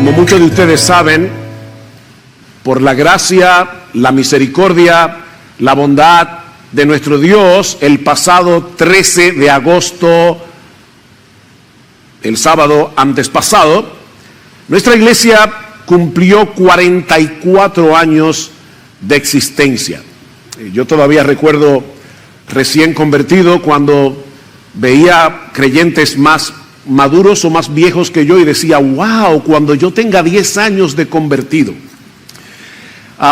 Como muchos de ustedes saben, por la gracia, la misericordia, la bondad de nuestro Dios, el pasado 13 de agosto, el sábado antes pasado, nuestra iglesia cumplió 44 años de existencia. Yo todavía recuerdo, recién convertido, cuando veía creyentes más maduros o más viejos que yo y decía, wow, cuando yo tenga 10 años de convertido.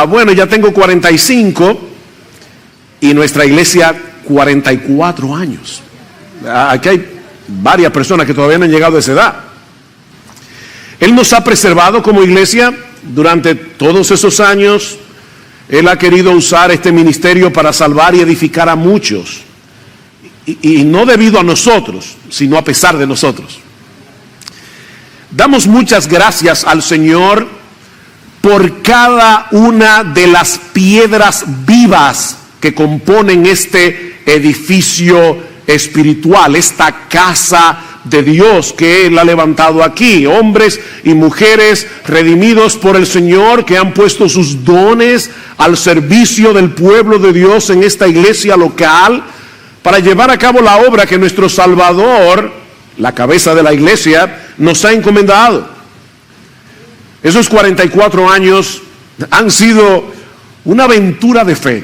Bueno, ya tengo 45 y nuestra iglesia 44 años. Aquí hay varias personas que todavía no han llegado a esa edad. Él nos ha preservado como iglesia durante todos esos años. Él ha querido usar este ministerio para salvar y edificar a muchos. Y no debido a nosotros, sino a pesar de nosotros. Damos muchas gracias al Señor por cada una de las piedras vivas que componen este edificio espiritual, esta casa de Dios que Él ha levantado aquí. Hombres y mujeres redimidos por el Señor que han puesto sus dones al servicio del pueblo de Dios en esta iglesia local, para llevar a cabo la obra que nuestro Salvador, la cabeza de la iglesia, nos ha encomendado. Esos 44 años han sido una aventura de fe.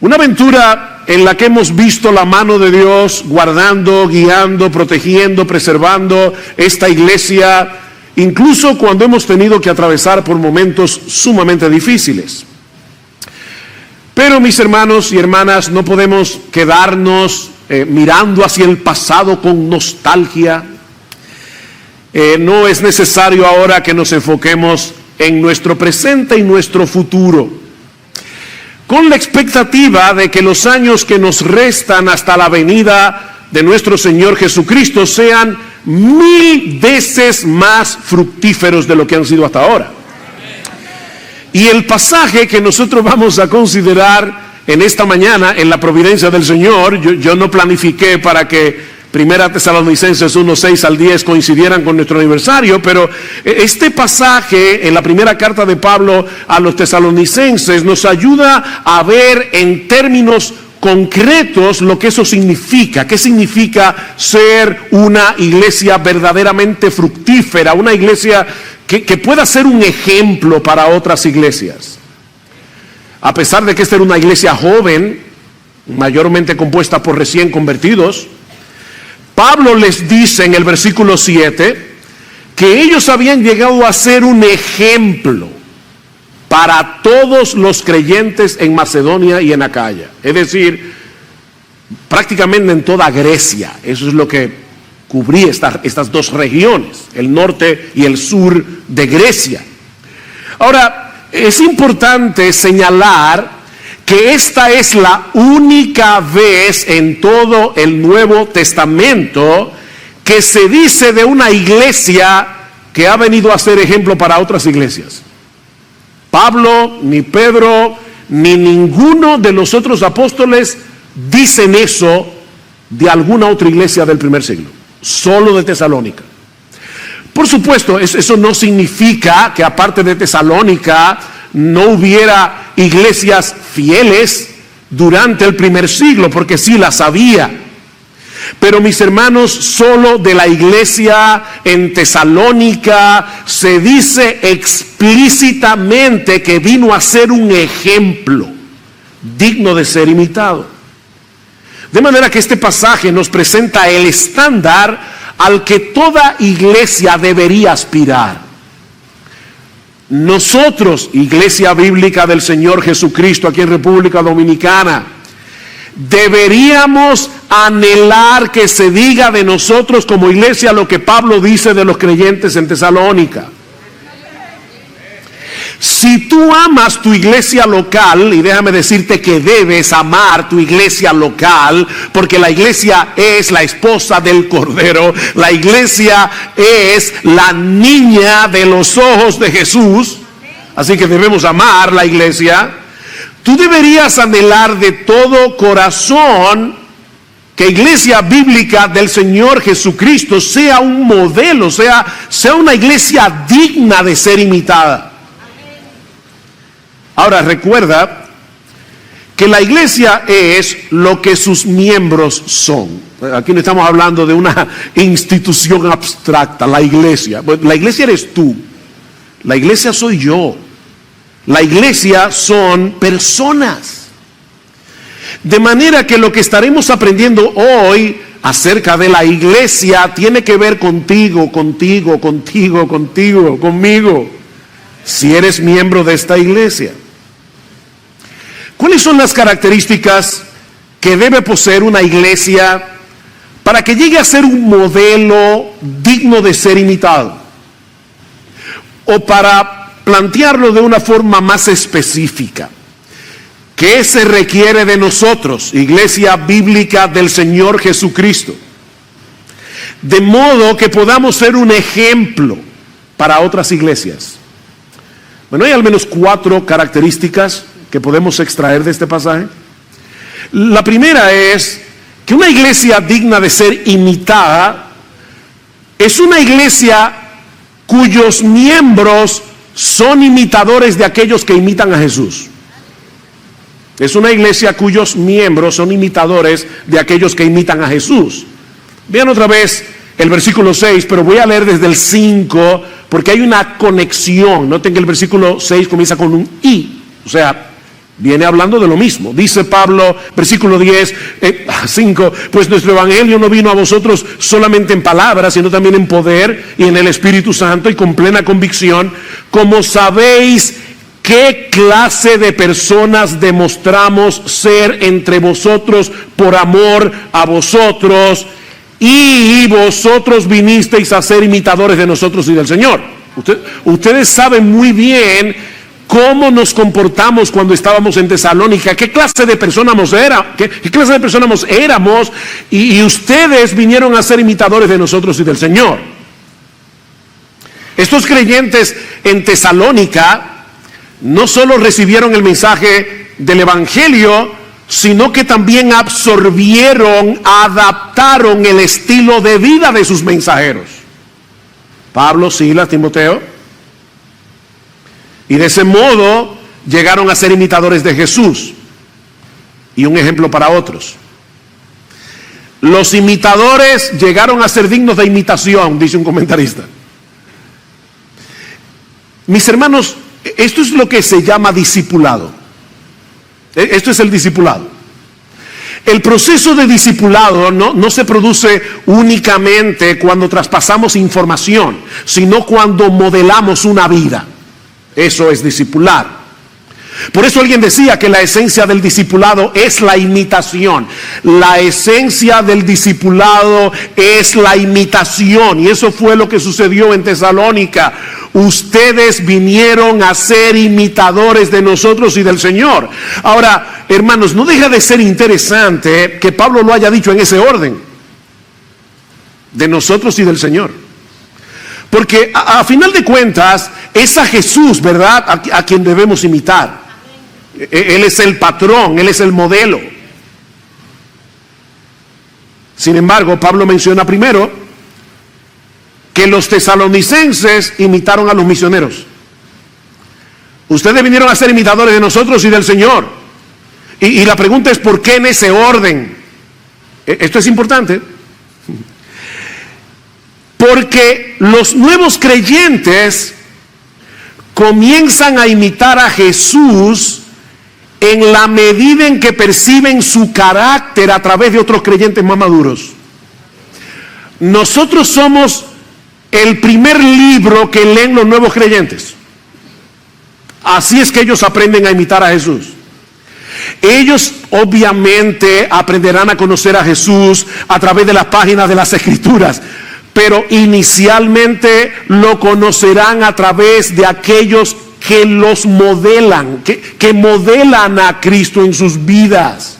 Una aventura en la que hemos visto la mano de Dios guardando, guiando, protegiendo, preservando esta iglesia, incluso cuando hemos tenido que atravesar por momentos sumamente difíciles. Pero mis hermanos y hermanas, no podemos quedarnos mirando hacia el pasado con nostalgia. No es necesario ahora que nos enfoquemos en nuestro presente y nuestro futuro, con la expectativa de que los años que nos restan hasta la venida de nuestro Señor Jesucristo sean 1000 veces más fructíferos de lo que han sido hasta ahora. Y el pasaje que nosotros vamos a considerar en esta mañana, en la providencia del Señor, yo no planifiqué para que Primera Tesalonicenses 1:6 al 10 coincidieran con nuestro aniversario, pero este pasaje en la primera carta de Pablo a los tesalonicenses nos ayuda a ver en términos concretos lo que eso significa. ¿Qué significa ser una iglesia verdaderamente fructífera? Una iglesia que pueda ser un ejemplo para otras iglesias. A pesar de que esta era una iglesia joven, mayormente compuesta por recién convertidos, Pablo les dice en el versículo 7 que ellos habían llegado a ser un ejemplo para todos los creyentes en Macedonia y en Acaya. Es decir, prácticamente en toda Grecia. Eso es lo que cubría estas dos regiones, el norte y el sur de Grecia. Ahora, es importante señalar que esta es la única vez en todo el Nuevo Testamento que se dice de una iglesia que ha venido a ser ejemplo para otras iglesias. Pablo, ni Pedro, ni ninguno de los otros apóstoles dicen eso de alguna otra iglesia del primer siglo, solo de Tesalónica. Por supuesto, eso no significa que aparte de Tesalónica no hubiera iglesias fieles durante el primer siglo, porque sí las había. Pero mis hermanos, solo de la iglesia en Tesalónica se dice explícitamente que vino a ser un ejemplo digno de ser imitado. De manera que este pasaje nos presenta el estándar al que toda iglesia debería aspirar. Nosotros, Iglesia Bíblica del Señor Jesucristo aquí en República Dominicana, deberíamos anhelar que se diga de nosotros como iglesia lo que Pablo dice de los creyentes en Tesalónica. Si tú amas tu iglesia local, y déjame decirte que debes amar tu iglesia local, porque la iglesia es la esposa del Cordero, la iglesia es la niña de los ojos de Jesús, así que debemos amar la iglesia. Tú deberías anhelar de todo corazón que iglesia bíblica del Señor Jesucristo sea un modelo, sea una iglesia digna de ser imitada. Ahora recuerda que la iglesia es lo que sus miembros son. Aquí no estamos hablando de una institución abstracta, la iglesia. La iglesia eres tú, la iglesia soy yo, la iglesia son personas. De manera que lo que estaremos aprendiendo hoy acerca de la iglesia tiene que ver contigo, conmigo, si eres miembro de esta iglesia. ¿Cuáles son las características que debe poseer una iglesia para que llegue a ser un modelo digno de ser imitado? O para plantearlo de una forma más específica, ¿qué se requiere de nosotros, iglesia bíblica del Señor Jesucristo? De modo que podamos ser un ejemplo para otras iglesias. Bueno, hay al menos 4 características que podemos extraer de este pasaje. La primera es que una iglesia digna de ser imitada es una iglesia cuyos miembros son imitadores de aquellos que imitan a Jesús. Es una iglesia cuyos miembros son imitadores de aquellos que imitan a Jesús. Vean otra vez el versículo 6, pero voy a leer desde el 5, porque hay una conexión. Noten que el versículo 6 comienza con un y, o sea, viene hablando de lo mismo. Dice Pablo, versículo 5, pues nuestro evangelio no vino a vosotros solamente en palabras, sino también en poder y en el Espíritu Santo y con plena convicción, como sabéis qué clase de personas demostramos ser entre vosotros por amor a vosotros, y vosotros vinisteis a ser imitadores de nosotros y del Señor. Ustedes saben muy bien cómo nos comportamos cuando estábamos en Tesalónica, qué clase de personas éramos, y ustedes vinieron a ser imitadores de nosotros y del Señor. Estos creyentes en Tesalónica no solo recibieron el mensaje del evangelio, sino que también absorbieron, adaptaron el estilo de vida de sus mensajeros. Pablo, Silas, Timoteo. Y de ese modo llegaron a ser imitadores de Jesús y un ejemplo para otros. Los imitadores llegaron a ser dignos de imitación, dice un comentarista. Mis hermanos, esto es lo que se llama discipulado. Esto es el discipulado. El proceso de discipulado no se produce únicamente cuando traspasamos información, sino cuando modelamos una vida. Eso es discipular. Por eso alguien decía que la esencia del discipulado es la imitación. La esencia del discipulado es la imitación. Y eso fue lo que sucedió en Tesalónica. Ustedes vinieron a ser imitadores de nosotros y del Señor. Ahora, hermanos, no deja de ser interesante que Pablo lo haya dicho en ese orden. De nosotros y del Señor. Porque a final de cuentas es a Jesús, ¿verdad?, a quien debemos imitar. Él es el patrón, Él es el modelo. Sin embargo, Pablo menciona primero que los tesalonicenses imitaron a los misioneros. Ustedes vinieron a ser imitadores de nosotros y del Señor. Y la pregunta es, ¿por qué en ese orden? Esto es importante. Porque los nuevos creyentes comienzan a imitar a Jesús en la medida en que perciben su carácter a través de otros creyentes más maduros. Nosotros somos el primer libro que leen los nuevos creyentes. Así es que ellos aprenden a imitar a Jesús. Ellos obviamente aprenderán a conocer a Jesús a través de las páginas de las Escrituras, pero inicialmente lo conocerán a través de aquellos que los modelan, que modelan a Cristo en sus vidas.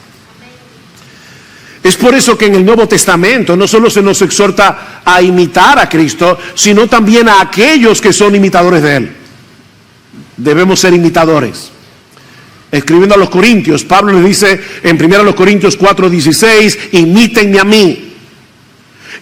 Es por eso que en el Nuevo Testamento no solo se nos exhorta a imitar a Cristo, sino también a aquellos que son imitadores de Él. Debemos ser imitadores. escribiendo a los Corintios, Pablo le dice en 1 Corintios 4:16, imítenme a mí.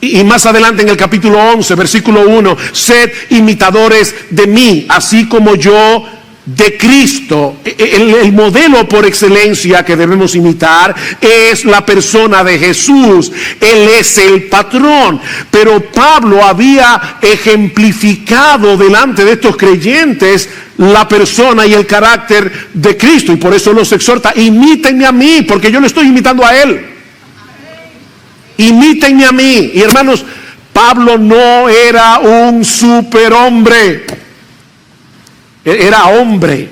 Y más adelante en el capítulo 11, versículo 1, sed imitadores de mí, así como yo de Cristo. El modelo por excelencia que debemos imitar es la persona de Jesús. Él es el patrón. Pero Pablo había ejemplificado delante de estos creyentes la persona y el carácter de Cristo, y por eso los exhorta: imítenme a mí, porque yo le estoy imitando a Él. Imítenme a mí. Y hermanos, Pablo no era un superhombre. Era hombre,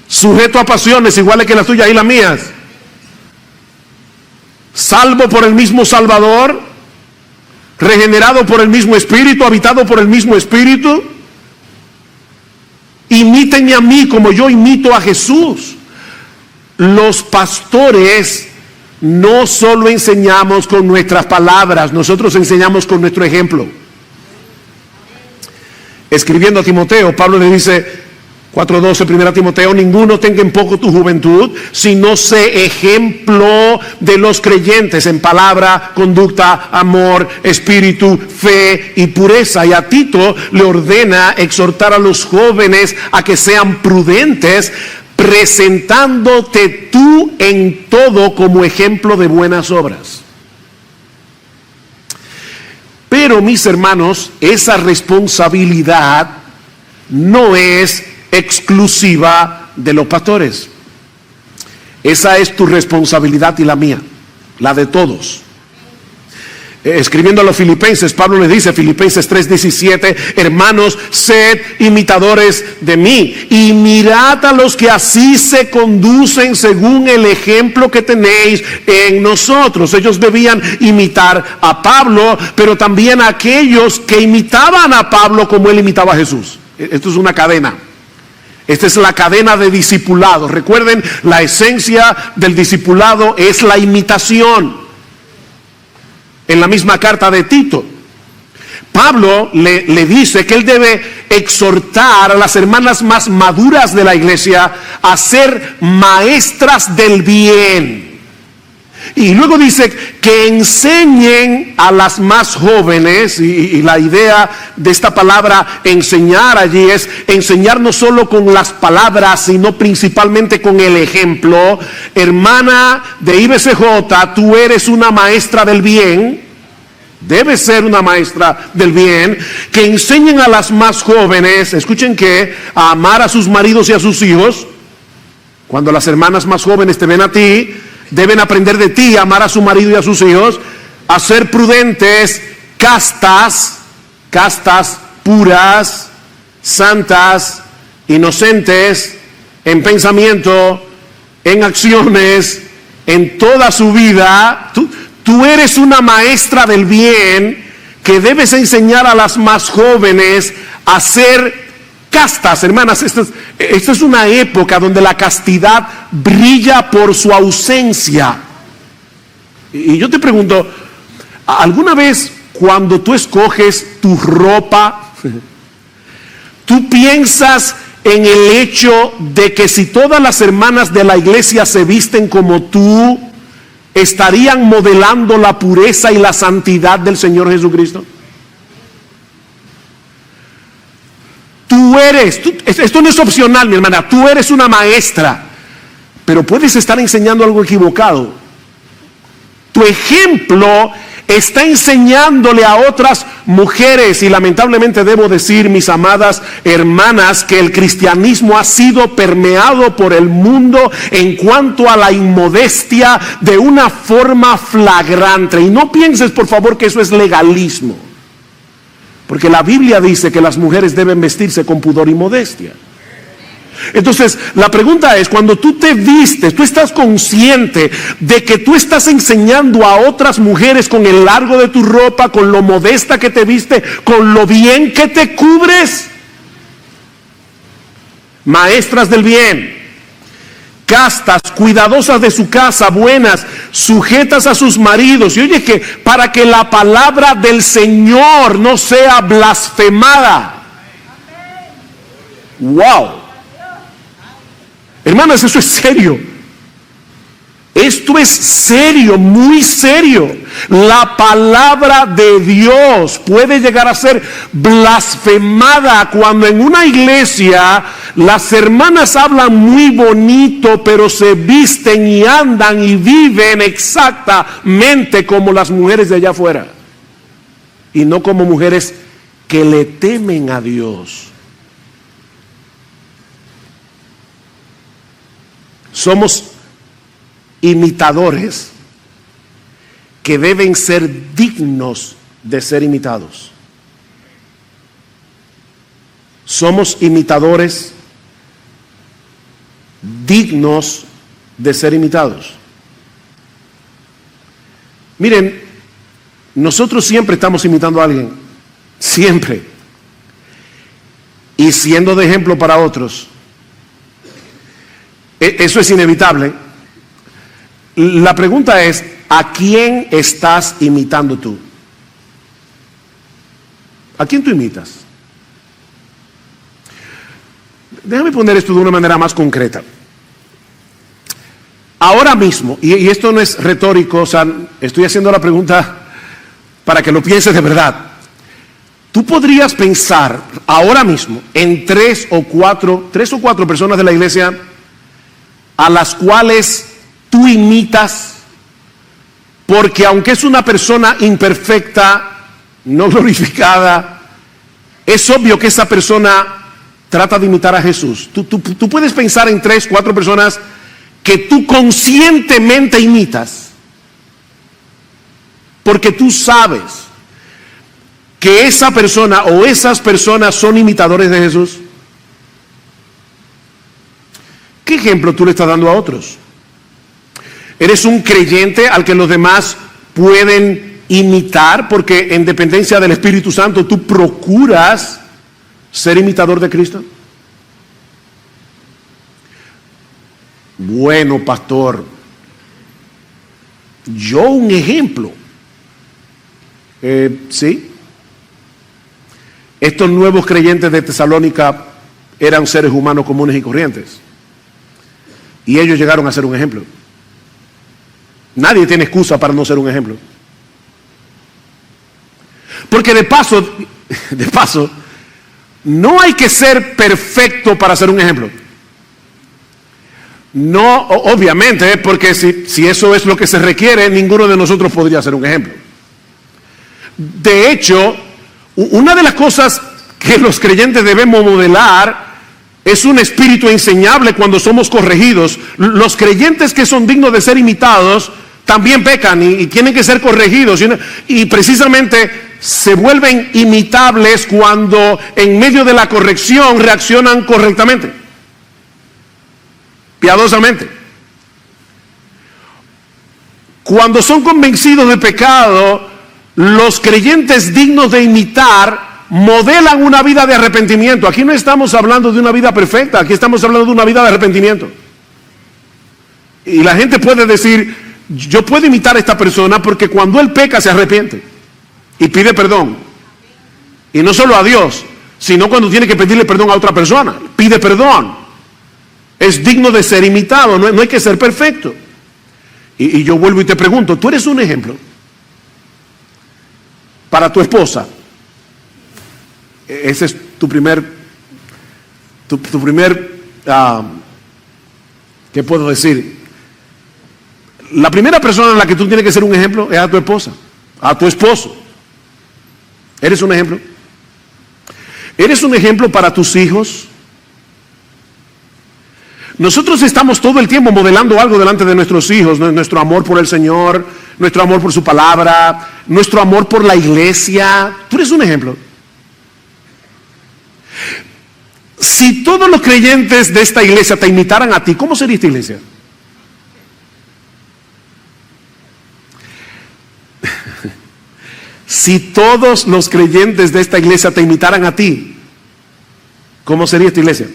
sujeto a pasiones iguales que las tuyas y las mías, salvo por el mismo Salvador, regenerado por el mismo Espíritu, habitado por el mismo Espíritu. Imítenme a mí como yo imito a Jesús. Los pastores no solo enseñamos con nuestras palabras, nosotros enseñamos con nuestro ejemplo. Escribiendo a Timoteo, Pablo le dice, 4:12, 1 Timoteo, ninguno tenga en poco tu juventud, sino sé ejemplo de los creyentes en palabra, conducta, amor, espíritu, fe y pureza. Y a Tito le ordena exhortar a los jóvenes a que sean prudentes, presentándote tú en todo como ejemplo de buenas obras. Pero mis hermanos, esa responsabilidad no es exclusiva de los pastores. Esa es tu responsabilidad y la mía, la de todos. Escribiendo a los filipenses, Pablo les dice, Filipenses 3:17, hermanos, sed imitadores de mí y mirad a los que así se conducen según el ejemplo que tenéis en nosotros. Ellos debían imitar a Pablo, pero también a aquellos que imitaban a Pablo como él imitaba a Jesús. Esto es una cadena. Esta es la cadena de discipulado. Recuerden, la esencia del discipulado es la imitación. En la misma carta de Tito, Pablo le dice que él debe exhortar a las hermanas más maduras de la iglesia a ser maestras del bien. Y luego dice que enseñen a las más jóvenes, y la idea de esta palabra enseñar allí es enseñar no solo con las palabras, sino principalmente con el ejemplo. Hermana de IBCJ, tú eres una maestra del bien, debes ser una maestra del bien, que enseñen a las más jóvenes, escuchen que, a amar a sus maridos y a sus hijos. Cuando las hermanas más jóvenes te ven a ti, deben aprender de ti a amar a su marido y a sus hijos, a ser prudentes, castas, puras, santas, inocentes, en pensamiento, en acciones, en toda su vida. Tú eres una maestra del bien que debes enseñar a las más jóvenes a ser castas, hermanas. Esta es una época donde la castidad brilla por su ausencia. Y yo te pregunto, ¿alguna vez cuando tú escoges tu ropa, tú piensas en el hecho de que si todas las hermanas de la iglesia se visten como tú, estarían modelando la pureza y la santidad del Señor Jesucristo? Esto no es opcional, mi hermana, tú eres una maestra, pero puedes estar enseñando algo equivocado. Tu ejemplo está enseñándole a otras mujeres, y lamentablemente debo decir, mis amadas hermanas, que el cristianismo ha sido permeado por el mundo en cuanto a la inmodestia de una forma flagrante. Y no pienses, por favor, que eso es legalismo, porque la Biblia dice que las mujeres deben vestirse con pudor y modestia. Entonces, la pregunta es, cuando tú te vistes, tú estás consciente de que tú estás enseñando a otras mujeres con el largo de tu ropa, con lo modesta que te viste, con lo bien que te cubres. Maestras del bien, castas, cuidadosas de su casa, buenas, sujetas a sus maridos. Y oye, que para que la palabra del Señor no sea blasfemada. Wow. Hermanas, eso es serio. Esto es serio, muy serio. La palabra de Dios puede llegar a ser blasfemada cuando en una iglesia las hermanas hablan muy bonito, pero se visten y andan y viven exactamente como las mujeres de allá afuera. Y no como mujeres que le temen a Dios. Somos imitadores que deben ser dignos de ser imitados. Somos imitadores dignos de ser imitados. Miren, nosotros siempre estamos imitando a alguien, siempre, y siendo de ejemplo para otros. Eso es inevitable. La pregunta es, ¿a quién estás imitando tú? ¿A quién tú imitas? Déjame poner esto de una manera más concreta. Ahora mismo, y esto no es retórico, o sea, estoy haciendo la pregunta para que lo pienses de verdad. Tú podrías pensar ahora mismo en tres o cuatro personas de la iglesia a las cuales tú imitas, porque aunque es una persona imperfecta, no glorificada, es obvio que esa persona trata de imitar a Jesús. Tú puedes pensar en 3, 4 personas que tú conscientemente imitas, porque tú sabes que esa persona o esas personas son imitadores de Jesús. ¿Qué ejemplo tú le estás dando a otros? ¿Eres un creyente al que los demás pueden imitar? Porque en dependencia del Espíritu Santo tú procuras ser imitador de Cristo. Bueno, pastor, yo un ejemplo. Sí. Estos nuevos creyentes de Tesalónica eran seres humanos comunes y corrientes. Y ellos llegaron a ser un ejemplo. Nadie tiene excusa para no ser un ejemplo. Porque de paso, no hay que ser perfecto para ser un ejemplo. No, obviamente, porque si eso es lo que se requiere, ninguno de nosotros podría ser un ejemplo. De hecho, una de las cosas que los creyentes debemos modelar es un espíritu enseñable cuando somos corregidos. Los creyentes que son dignos de ser imitados también pecan y tienen que ser corregidos. Y precisamente se vuelven imitables cuando en medio de la corrección reaccionan correctamente, piadosamente. Cuando son convencidos de pecado, los creyentes dignos de imitar modelan una vida de arrepentimiento. Aquí no estamos hablando de una vida perfecta, aquí estamos hablando de una vida de arrepentimiento. Y la gente puede decir, yo puedo imitar a esta persona porque cuando él peca se arrepiente y pide perdón. Y no solo a Dios, sino cuando tiene que pedirle perdón a otra persona, pide perdón. Es digno de ser imitado, no hay que ser perfecto. Y yo vuelvo y te pregunto, ¿tú eres un ejemplo para tu esposa? Ese es tu primer, ¿qué puedo decir? La primera persona en la que tú tienes que ser un ejemplo es a tu esposa, a tu esposo. ¿Eres un ejemplo? ¿Eres un ejemplo para tus hijos? Nosotros estamos todo el tiempo modelando algo delante de nuestros hijos, nuestro amor por el Señor, nuestro amor por su palabra, nuestro amor por la iglesia. Tú eres un ejemplo. Si todos los creyentes de esta iglesia te imitaran a ti, ¿cómo sería esta iglesia? Si todos los creyentes de esta iglesia te imitaran a ti, ¿cómo sería esta iglesia?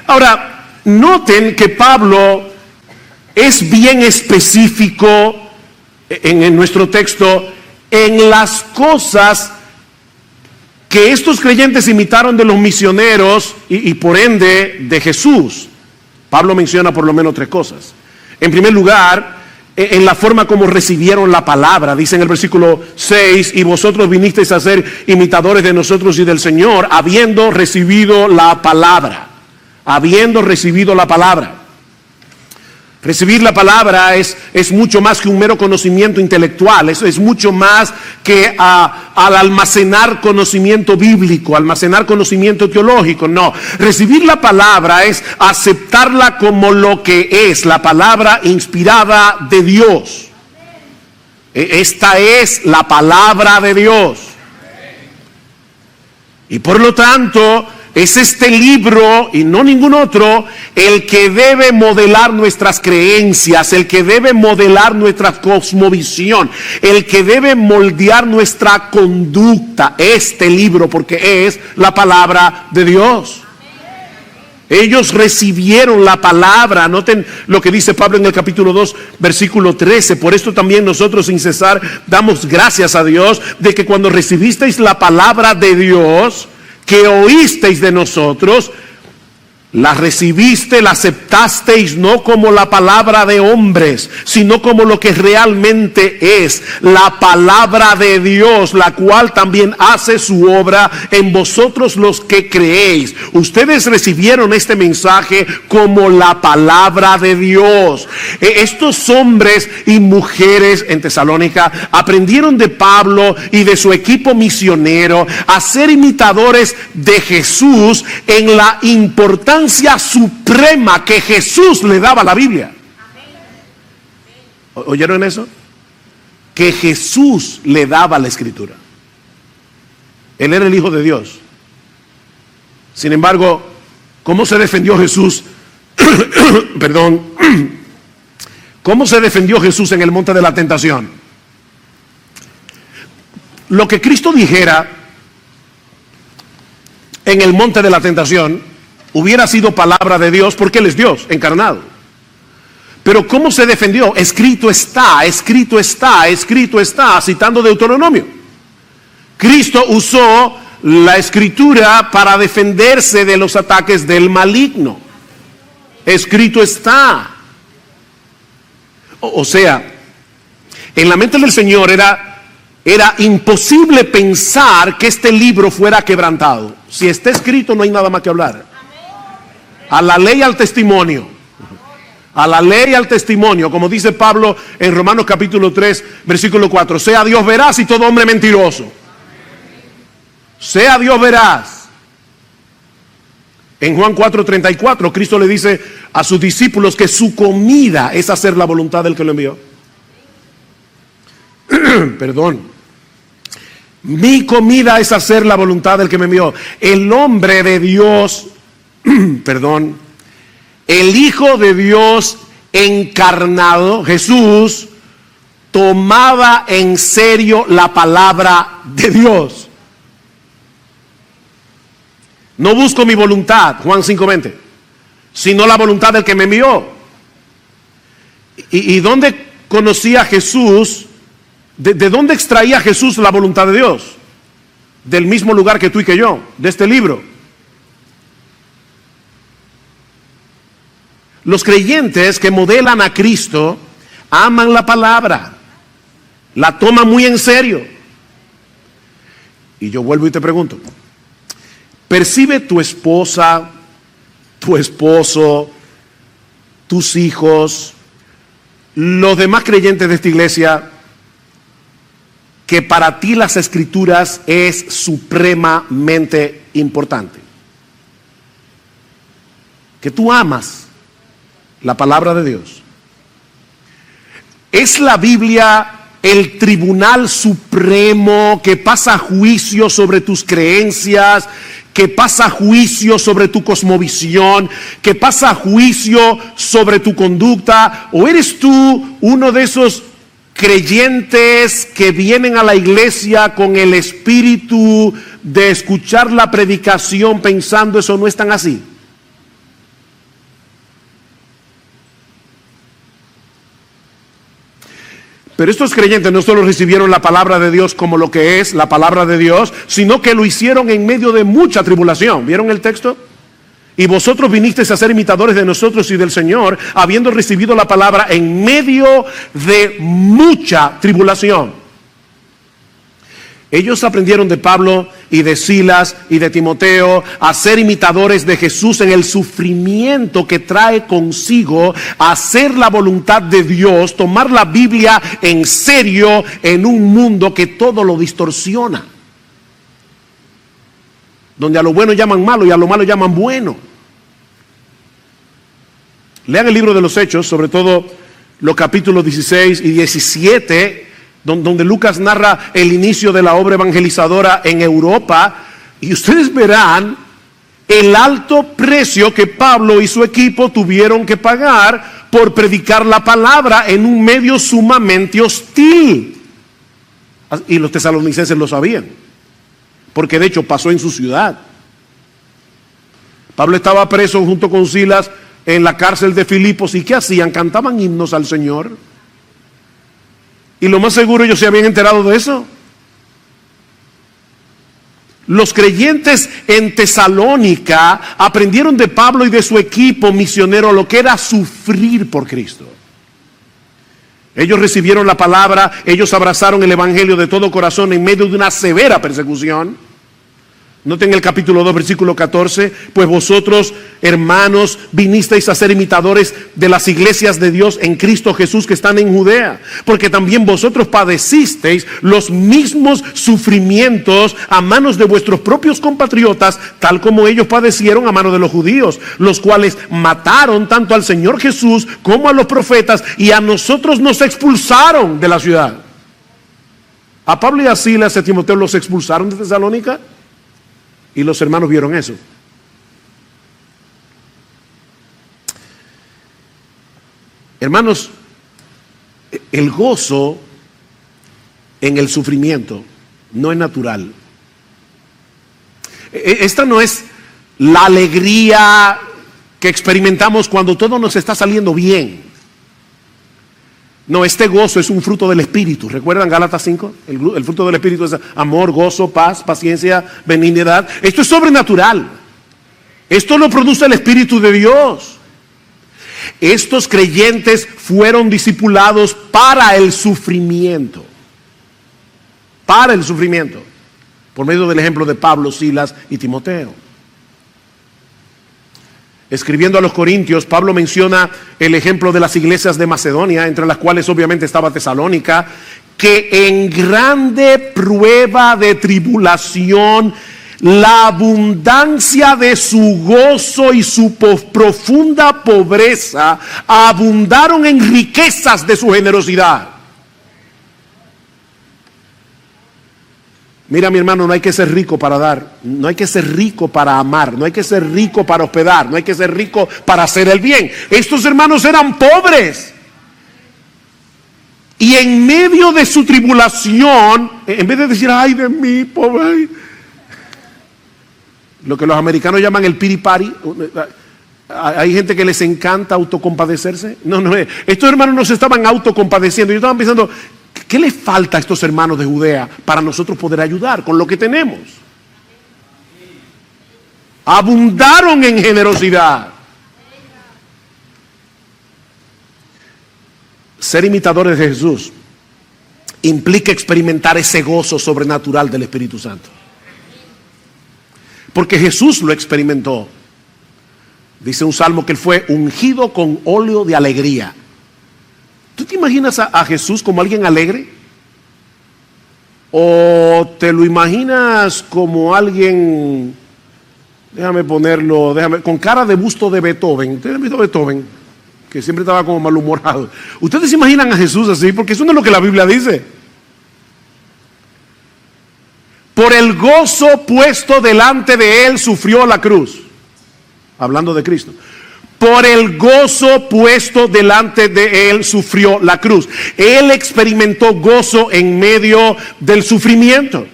Ahora, noten que Pablo es bien específico en nuestro texto en las cosas que estos creyentes imitaron de los misioneros y por ende de Jesús. Pablo menciona por lo menos 3 cosas. En primer lugar, en la forma como recibieron la palabra. Dice en el versículo 6, y vosotros vinisteis a ser imitadores de nosotros y del Señor, habiendo recibido la palabra. Habiendo recibido la palabra. Recibir la palabra es mucho más que un mero conocimiento intelectual. Eso es mucho más que al almacenar conocimiento bíblico, almacenar conocimiento teológico. No, recibir la palabra es aceptarla como lo que es, la palabra inspirada de Dios. Esta es la palabra de Dios. Y por lo tanto, es este libro y no ningún otro el que debe modelar nuestras creencias, el que debe modelar nuestra cosmovisión, el que debe moldear nuestra conducta. Este libro, porque es la palabra de Dios. Ellos recibieron la palabra. Noten lo que dice Pablo en el capítulo 2, versículo 13. Por esto también nosotros sin cesar damos gracias a Dios de que cuando recibisteis la palabra de Dios, que oísteis de nosotros, la recibiste, la aceptasteis no como la palabra de hombres, sino como lo que realmente es, la palabra de Dios, la cual también hace su obra en vosotros los que creéis. Ustedes recibieron este mensaje como la palabra de Dios. Estos hombres y mujeres en Tesalónica aprendieron de Pablo y de su equipo misionero a ser imitadores de Jesús en la importancia suprema que Jesús le daba a la Biblia. ¿Oyeron eso? Que Jesús le daba la Escritura. Él era el Hijo de Dios. Sin embargo, ¿cómo se defendió Jesús? Perdón. ¿Cómo se defendió Jesús en el monte de la tentación? Lo que Cristo dijera en el monte de la tentación hubiera sido palabra de Dios, porque Él es Dios encarnado. Pero ¿cómo se defendió? Escrito está, escrito está, escrito está, citando Deuteronomio. Cristo usó la Escritura para defenderse de los ataques del maligno. Escrito está. O sea, en la mente del Señor era imposible pensar que este libro fuera quebrantado. Si está escrito, no hay nada más que hablar. A la ley, al testimonio. A la ley, al testimonio. Como dice Pablo en Romanos capítulo 3, versículo 4. Sea Dios veraz y todo hombre mentiroso. Sea Dios veraz. En Juan 4:34, Cristo le dice a sus discípulos que su comida es hacer la voluntad del que lo envió. Perdón. Mi comida es hacer la voluntad del que me envió. El hombre de Dios, perdón, el Hijo de Dios encarnado, Jesús, tomaba en serio la palabra de Dios. No busco mi voluntad, Juan 5:20, sino la voluntad del que me envió. ¿Y dónde conocía Jesús? ¿De dónde extraía Jesús la voluntad de Dios? Del mismo lugar que tú y que yo, de este libro. Los creyentes que modelan a Cristo aman la palabra, la toman muy en serio. Y yo vuelvo y te pregunto, ¿percibe tu esposa, tu esposo, tus hijos, los demás creyentes de esta iglesia, que para ti las Escrituras es supremamente importante? Que tú amas la palabra de Dios. ¿Es la Biblia el tribunal supremo que pasa juicio sobre tus creencias, que pasa juicio sobre tu cosmovisión, que pasa juicio sobre tu conducta? ¿O eres tú uno de esos creyentes que vienen a la iglesia con el espíritu de escuchar la predicación pensando eso no es tan así? Pero estos creyentes no solo recibieron la palabra de Dios como lo que es la palabra de Dios, sino que lo hicieron en medio de mucha tribulación. ¿Vieron el texto? Y vosotros vinisteis a ser imitadores de nosotros y del Señor, habiendo recibido la palabra en medio de mucha tribulación. Ellos aprendieron de Pablo y de Silas y de Timoteo a ser imitadores de Jesús en el sufrimiento que trae consigo hacer la voluntad de Dios, tomar la Biblia en serio en un mundo que todo lo distorsiona. Donde a lo bueno llaman malo y a lo malo llaman bueno. Lean el libro de los Hechos, sobre todo los capítulos 16 y 17, donde Lucas narra el inicio de la obra evangelizadora en Europa, y ustedes verán el alto precio que Pablo y su equipo tuvieron que pagar por predicar la palabra en un medio sumamente hostil. Y los tesalonicenses lo sabían, porque de hecho pasó en su ciudad. Pablo estaba preso junto con Silas en la cárcel de Filipos, ¿y qué hacían? Cantaban himnos al Señor. Y lo más seguro ellos se habían enterado de eso. Los creyentes en Tesalónica aprendieron de Pablo y de su equipo misionero lo que era sufrir por Cristo. Ellos recibieron la palabra, ellos abrazaron el evangelio de todo corazón en medio de una severa persecución. Noten el capítulo 2, versículo 14, pues vosotros, hermanos, vinisteis a ser imitadores de las iglesias de Dios en Cristo Jesús que están en Judea, porque también vosotros padecisteis los mismos sufrimientos a manos de vuestros propios compatriotas, tal como ellos padecieron a manos de los judíos, los cuales mataron tanto al Señor Jesús como a los profetas, y a nosotros nos expulsaron de la ciudad. A Pablo y a Silas y a Timoteo los expulsaron de Tesalónica. Y los hermanos vieron eso. Hermanos, el gozo en el sufrimiento no es natural. Esta no es la alegría que experimentamos cuando todo nos está saliendo bien. No, este gozo es un fruto del Espíritu. ¿Recuerdan Gálatas 5? El fruto del Espíritu es amor, gozo, paz, paciencia, benignidad. Esto es sobrenatural. Esto lo produce el Espíritu de Dios. Estos creyentes fueron discipulados para el sufrimiento. Para el sufrimiento. Por medio del ejemplo de Pablo, Silas y Timoteo. Escribiendo a los Corintios, Pablo menciona el ejemplo de las iglesias de Macedonia, entre las cuales obviamente estaba Tesalónica, que en grande prueba de tribulación, la abundancia de su gozo y su profunda pobreza abundaron en riquezas de su generosidad. Mira, mi hermano, no hay que ser rico para dar, no hay que ser rico para amar, no hay que ser rico para hospedar, no hay que ser rico para hacer el bien. Estos hermanos eran pobres. Y en medio de su tribulación, en vez de decir, ay de mí, pobre, lo que los americanos llaman el pity party, hay gente que les encanta autocompadecerse. No, estos hermanos no se estaban autocompadeciendo, ellos estaban pensando, ¿qué le falta a estos hermanos de Judea para nosotros poder ayudar con lo que tenemos? Abundaron en generosidad. Ser imitadores de Jesús implica experimentar ese gozo sobrenatural del Espíritu Santo. Porque Jesús lo experimentó. Dice un salmo que él fue ungido con óleo de alegría. ¿Tú te imaginas a Jesús como alguien alegre? ¿O te lo imaginas como alguien, déjame ponerlo, con cara de busto de Beethoven? ¿Ustedes han visto a Beethoven? Que siempre estaba como malhumorado. ¿Ustedes se imaginan a Jesús así? Porque eso no es lo que la Biblia dice. Por el gozo puesto delante de él sufrió la cruz. Hablando de Cristo. Por el gozo puesto delante de él sufrió la cruz. Él experimentó gozo en medio del sufrimiento.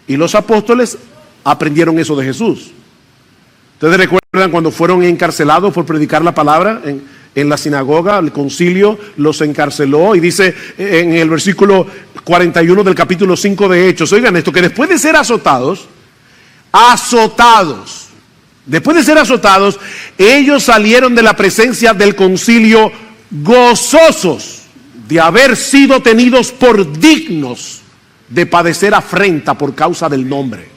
Y los apóstoles aprendieron eso de Jesús. ¿Ustedes recuerdan cuando fueron encarcelados por predicar la palabra en la sinagoga, el concilio los encarceló, y dice en el versículo 41 del capítulo 5 de Hechos, oigan esto, que después de ser azotados, ellos salieron de la presencia del concilio gozosos de haber sido tenidos por dignos de padecer afrenta por causa del nombre.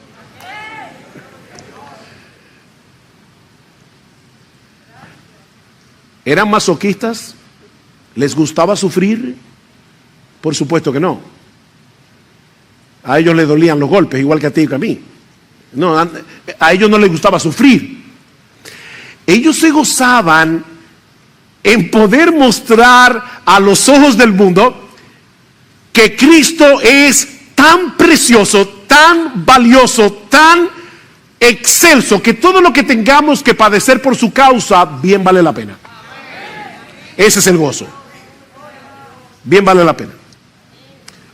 ¿Eran masoquistas? ¿Les gustaba sufrir? Por supuesto que no. A ellos les dolían los golpes, igual que a ti y que a mí. No, a ellos no les gustaba sufrir. Ellos se gozaban en poder mostrar a los ojos del mundo que Cristo es tan precioso, tan valioso, tan excelso, que todo lo que tengamos que padecer por su causa, bien vale la pena. Ese es el gozo. Bien vale la pena.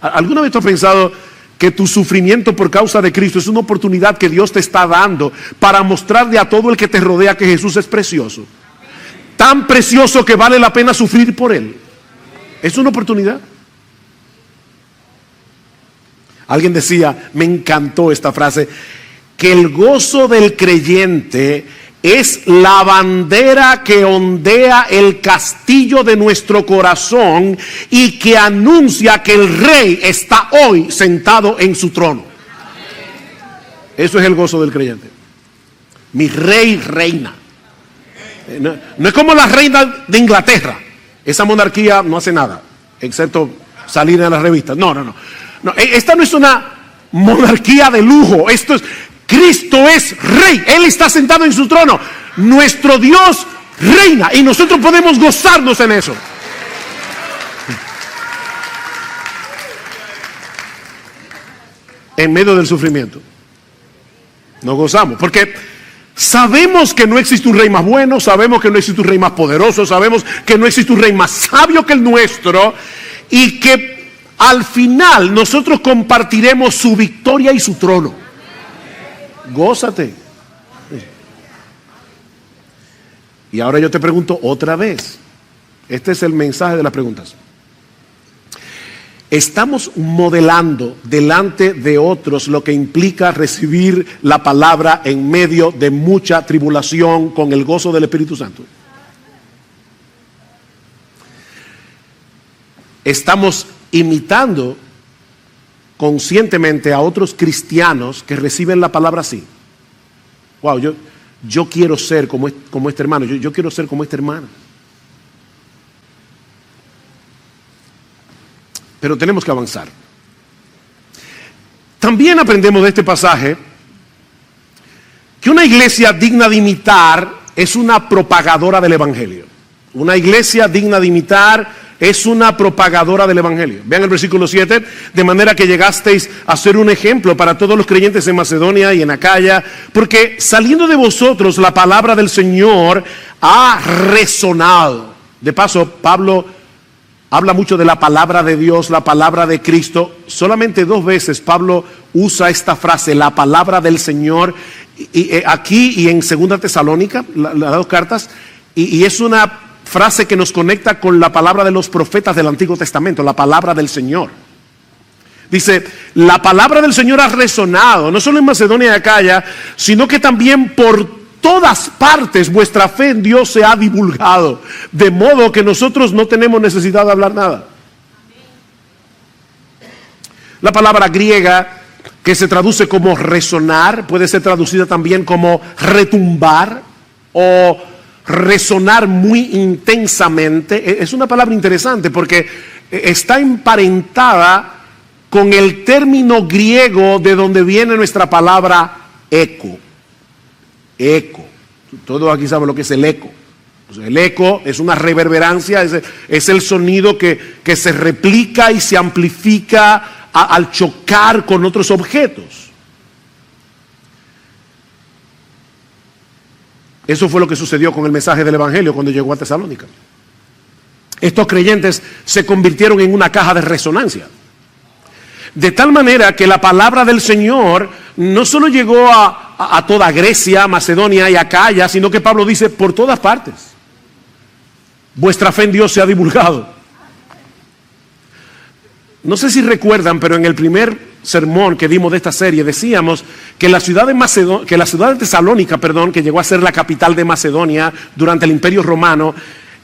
¿Alguna vez tú has pensado que tu sufrimiento por causa de Cristo es una oportunidad que Dios te está dando para mostrarle a todo el que te rodea que Jesús es precioso? Tan precioso que vale la pena sufrir por Él. Es una oportunidad. Alguien decía, me encantó esta frase, que el gozo del creyente es la bandera que ondea el castillo de nuestro corazón y que anuncia que el Rey está hoy sentado en su trono. Eso es el gozo del creyente. Mi Rey reina. No es como la reina de Inglaterra. Esa monarquía no hace nada, excepto salir en las revistas. No. Esta no es una monarquía de lujo. Esto es... Cristo es Rey, Él está sentado en su trono, nuestro Dios reina y nosotros podemos gozarnos en eso. En medio del sufrimiento nos gozamos, porque sabemos que no existe un Rey más bueno, sabemos que no existe un Rey más poderoso, sabemos que no existe un Rey más sabio que el nuestro, y que al final nosotros compartiremos su victoria y su trono. Gózate. Y ahora yo te pregunto otra vez. Este es el mensaje de las preguntas. ¿Estamos modelando delante de otros lo que implica recibir la palabra en medio de mucha tribulación con el gozo del Espíritu Santo? ¿Estamos imitando conscientemente a otros cristianos que reciben la palabra así? Wow, yo quiero ser como este hermano, yo quiero ser como esta hermana. Pero tenemos que avanzar. También aprendemos de este pasaje que una iglesia digna de imitar es una propagadora del Evangelio. Una iglesia digna de imitar es una propagadora del Evangelio. Vean el versículo 7, de manera que llegasteis a ser un ejemplo para todos los creyentes en Macedonia y en Acaya, porque saliendo de vosotros la palabra del Señor ha resonado. De paso, Pablo habla mucho de la palabra de Dios, la palabra de Cristo. Solamente 2 veces Pablo usa esta frase, la palabra del Señor, aquí y en 2 Tesalónica, las 2 cartas, y es una frase que nos conecta con la palabra de los profetas del Antiguo Testamento, la palabra del Señor. Dice, la palabra del Señor ha resonado, no solo en Macedonia y Acaya, sino que también por todas partes vuestra fe en Dios se ha divulgado, de modo que nosotros no tenemos necesidad de hablar nada. La palabra griega que se traduce como resonar, puede ser traducida también como retumbar o resonar muy intensamente. Es una palabra interesante porque está emparentada con el término griego de donde viene nuestra palabra eco. Eco. Todos aquí saben lo que es el eco. El eco es una reverberancia, es el sonido que se replica y se amplifica al chocar con otros objetos. Eso fue lo que sucedió con el mensaje del Evangelio cuando llegó a Tesalónica. Estos creyentes se convirtieron en una caja de resonancia. De tal manera que la palabra del Señor no solo llegó a toda Grecia, Macedonia y Acaya, sino que Pablo dice por todas partes. vuestra fe en Dios se ha divulgado. No sé si recuerdan, pero en el primer sermón que dimos de esta serie decíamos que la ciudad de Tesalónica, que llegó a ser la capital de Macedonia durante el Imperio Romano,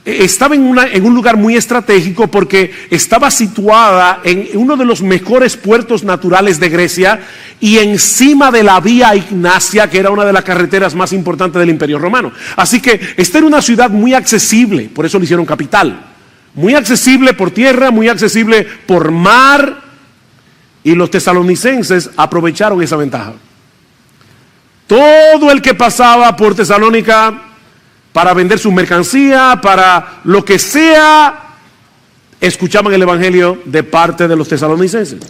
estaba en un lugar muy estratégico porque estaba situada en uno de los mejores puertos naturales de Grecia y encima de la Vía Ignacia, que era una de las carreteras más importantes del Imperio Romano. Así que esta era una ciudad muy accesible, por eso le hicieron capital. Muy accesible por tierra, muy accesible por mar, y los tesalonicenses aprovecharon esa ventaja. Todo el que pasaba por Tesalónica para vender su mercancía, para lo que sea, escuchaban el evangelio de parte de los tesalonicenses.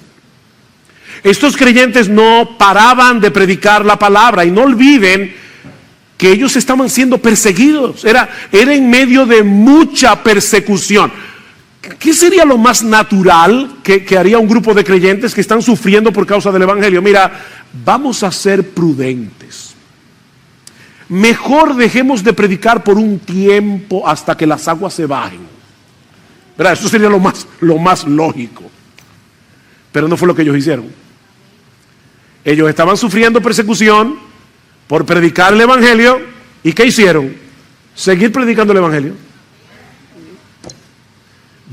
Estos creyentes no paraban de predicar la palabra, y no olviden que ellos estaban siendo perseguidos. Era en medio de mucha persecución. ¿Qué sería lo más natural que haría un grupo de creyentes que están sufriendo por causa del evangelio? Mira, vamos a ser prudentes. Mejor dejemos de predicar por un tiempo hasta que las aguas se bajen. ¿Verdad? Eso sería lo más lógico. Pero no fue lo que ellos hicieron. Ellos estaban sufriendo persecución por predicar el evangelio. ¿Y qué hicieron? Seguir predicando el evangelio.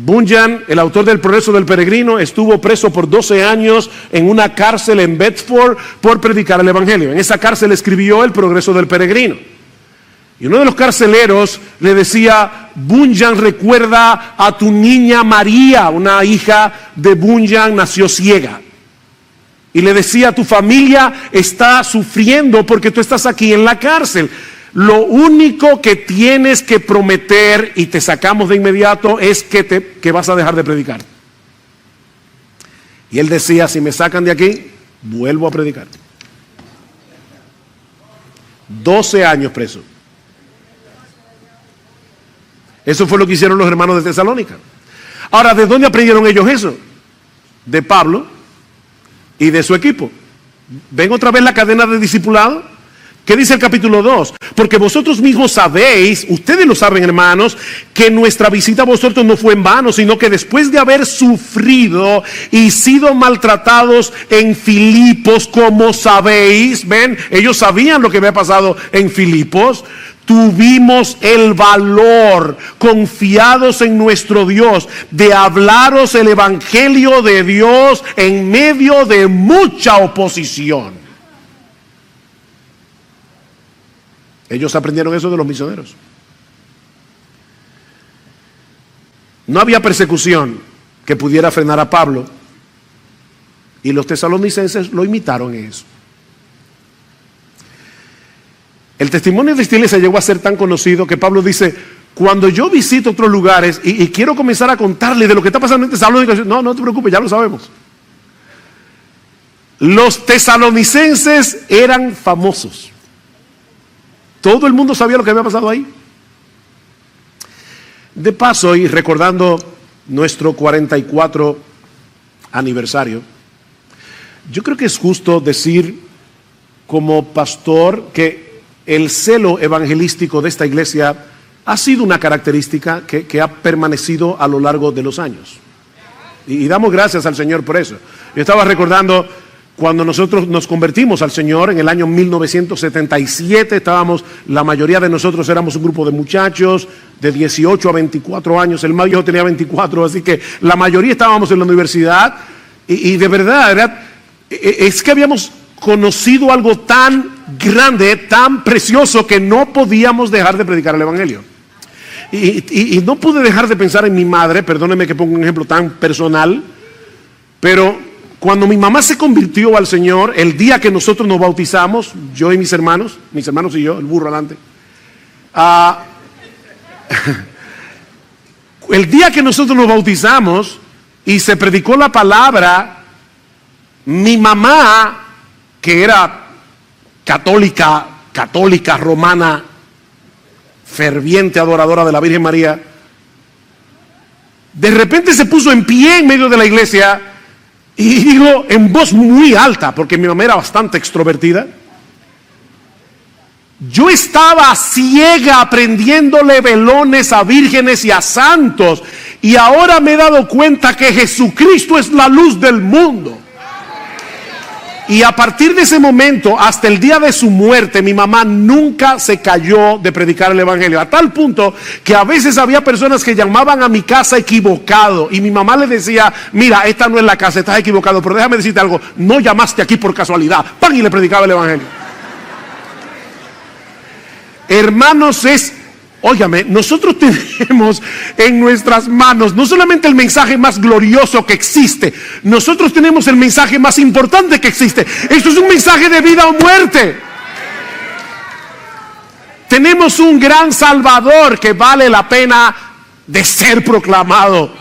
Bunyan, el autor del Progreso del Peregrino, estuvo preso por 12 años en una cárcel en Bedford por predicar el evangelio. En esa cárcel escribió el Progreso del Peregrino. Y uno de los carceleros le decía: Bunyan, recuerda a tu niña María, una hija de Bunyan, nació ciega. Y le decía: tu familia está sufriendo porque tú estás aquí en la cárcel. Lo único que tienes que prometer, y te sacamos de inmediato, es que vas a dejar de predicar. Y él decía: si me sacan de aquí, vuelvo a predicar. 12 años preso. Eso fue lo que hicieron los hermanos de Tesalónica. Ahora, ¿de dónde aprendieron ellos eso? De Pablo y de su equipo. ¿Ven otra vez la cadena de discipulado? ¿Qué dice el capítulo 2? Porque vosotros mismos sabéis, ustedes lo saben, hermanos, que nuestra visita a vosotros no fue en vano, sino que después de haber sufrido y sido maltratados en Filipos, como sabéis, ven, ellos sabían lo que había pasado en Filipos, tuvimos el valor, confiados en nuestro Dios, de hablaros el evangelio de Dios en medio de mucha oposición. Ellos aprendieron eso de los misioneros. No había persecución que pudiera frenar a Pablo, y los tesalonicenses lo imitaron en eso. El testimonio de esta iglesia llegó a ser tan conocido que Pablo dice: cuando yo visito otros lugares y quiero comenzar a contarle de lo que está pasando en Tesalónica, no te preocupes, ya lo sabemos. Los tesalonicenses eran famosos. Todo el mundo sabía lo que había pasado ahí. De paso, y recordando nuestro 44 aniversario, yo creo que es justo decir como pastor que el celo evangelístico de esta iglesia ha sido una característica que ha permanecido a lo largo de los años. Y damos gracias al Señor por eso. Yo estaba recordando cuando nosotros nos convertimos al Señor en el año 1977, la mayoría de nosotros éramos un grupo de muchachos de 18 a 24 años, el más viejo tenía 24, así que la mayoría estábamos en la universidad, y de verdad, es que habíamos conocido algo tan grande, tan precioso, que no podíamos dejar de predicar el evangelio. Y no pude dejar de pensar en mi madre, perdónenme que ponga un ejemplo tan personal, pero cuando mi mamá se convirtió al Señor, el día que nosotros nos bautizamos, yo y mis hermanos y yo, el burro adelante, el día que nosotros nos bautizamos y se predicó la palabra, mi mamá, que era católica romana, ferviente adoradora de la Virgen María, de repente se puso en pie en medio de la iglesia y dijo en voz muy alta, porque mi mamá era bastante extrovertida: Yo estaba ciega prendiéndole velones a vírgenes y a santos, y ahora me he dado cuenta que Jesucristo es la luz del mundo. Y a partir de ese momento, hasta el día de su muerte, mi mamá nunca se calló de predicar el evangelio. A tal punto que a veces había personas que llamaban a mi casa equivocado. Y mi mamá le decía, mira, esta no es la casa, estás equivocado. Pero déjame decirte algo, no llamaste aquí por casualidad. ¡Pam! Y le predicaba el evangelio. Hermanos, óigame, nosotros tenemos en nuestras manos no solamente el mensaje más glorioso que existe, nosotros tenemos el mensaje más importante que existe. Esto es un mensaje de vida o muerte. Tenemos un gran Salvador que vale la pena de ser proclamado.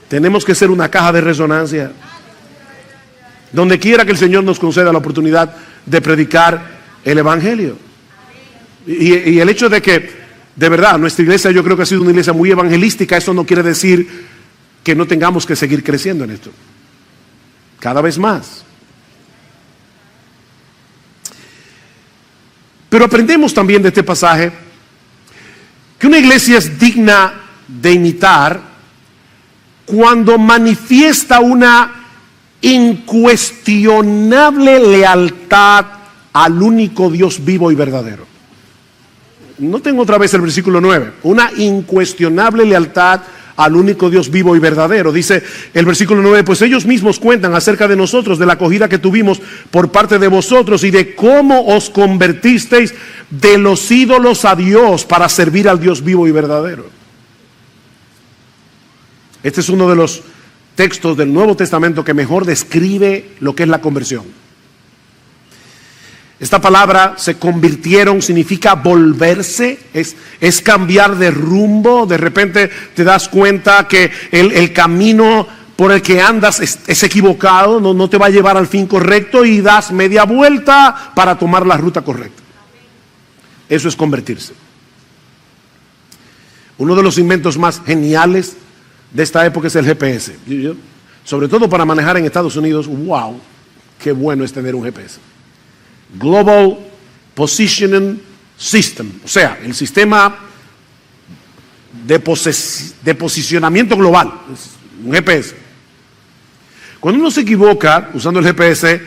Tenemos que ser una caja de resonancia. Donde quiera que el Señor nos conceda la oportunidad de predicar el evangelio. Y el hecho de que, de verdad, nuestra iglesia yo creo que ha sido una iglesia muy evangelística, eso no quiere decir que no tengamos que seguir creciendo en esto. Cada vez más. Pero aprendemos también de este pasaje que una iglesia es digna de imitar cuando manifiesta una incuestionable lealtad al único Dios vivo y verdadero. Noten otra vez el versículo 9. Una incuestionable lealtad al único Dios vivo y verdadero. Dice el versículo 9, pues ellos mismos cuentan acerca de nosotros, de la acogida que tuvimos por parte de vosotros y de cómo os convertisteis de los ídolos a Dios para servir al Dios vivo y verdadero. Este es uno de los textos del Nuevo Testamento que mejor describe lo que es la conversión. Esta palabra, se convirtieron, significa volverse, es cambiar de rumbo. De repente te das cuenta que el camino por el que andas es equivocado, no te va a llevar al fin correcto y das media vuelta para tomar la ruta correcta. Eso es convertirse. Uno de los inventos más geniales de esta época es el GPS. Sobre todo para manejar en Estados Unidos, wow, qué bueno es tener un GPS. Global Positioning System, o sea, el sistema de posicionamiento global, un GPS. Cuando uno se equivoca usando el GPS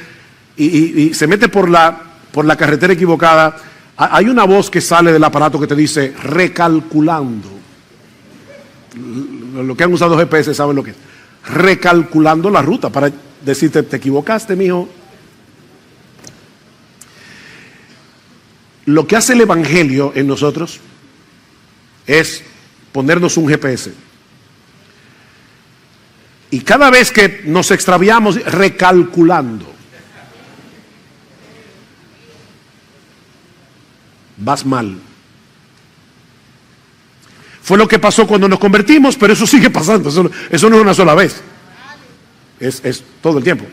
y se mete por la carretera equivocada, hay una voz que sale del aparato que te dice recalculando. Los que han usado GPS saben lo que es. Recalculando la ruta para decirte, te equivocaste, mijo. Lo que hace el evangelio en nosotros es ponernos un GPS. Y cada vez que nos extraviamos, recalculando, vas mal. Fue lo que pasó cuando nos convertimos, pero eso sigue pasando. Eso no es una sola vez. Es todo el tiempo.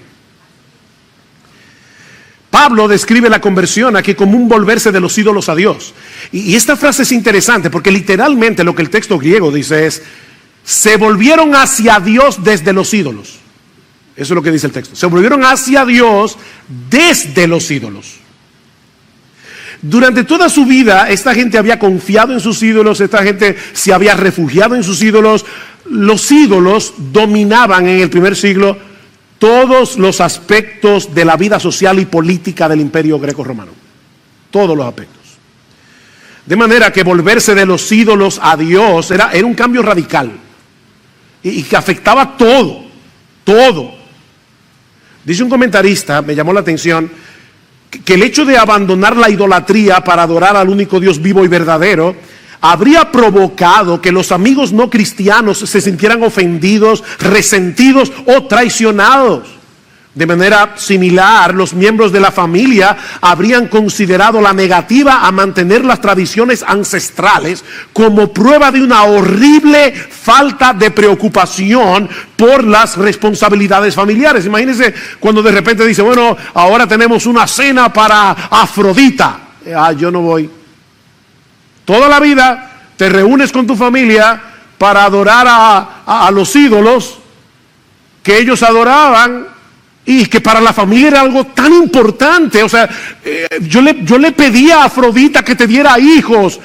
Pablo describe la conversión aquí como un volverse de los ídolos a Dios. Y esta frase es interesante porque literalmente lo que el texto griego dice es: se volvieron hacia Dios desde los ídolos. Eso es lo que dice el texto. Se volvieron hacia Dios desde los ídolos. Durante toda su vida, esta gente había confiado en sus ídolos, esta gente se había refugiado en sus ídolos. Los ídolos dominaban en el primer siglo todos los aspectos de la vida social y política del imperio greco-romano. Todos los aspectos. De manera que volverse de los ídolos a Dios era un cambio radical. Y que afectaba todo. Dice un comentarista, me llamó la atención, que el hecho de abandonar la idolatría para adorar al único Dios vivo y verdadero habría provocado que los amigos no cristianos se sintieran ofendidos, resentidos o traicionados. De manera similar, los miembros de la familia habrían considerado la negativa a mantener las tradiciones ancestrales como prueba de una horrible falta de preocupación por las responsabilidades familiares. Imagínense cuando de repente dice, bueno, ahora tenemos una cena para Afrodita. Yo no voy. Toda la vida te reúnes con tu familia para adorar a los ídolos que ellos adoraban. y que para la familia era algo tan importante. O sea, yo le pedía a Afrodita que te diera hijos.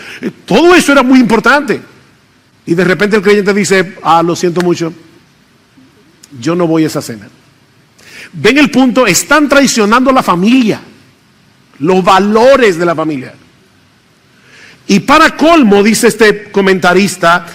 Todo eso era muy importante. Y de repente el creyente dice, lo siento mucho, yo no voy a esa cena. Ven el punto, están traicionando la familia, los valores de la familia. Y para colmo, dice este comentarista,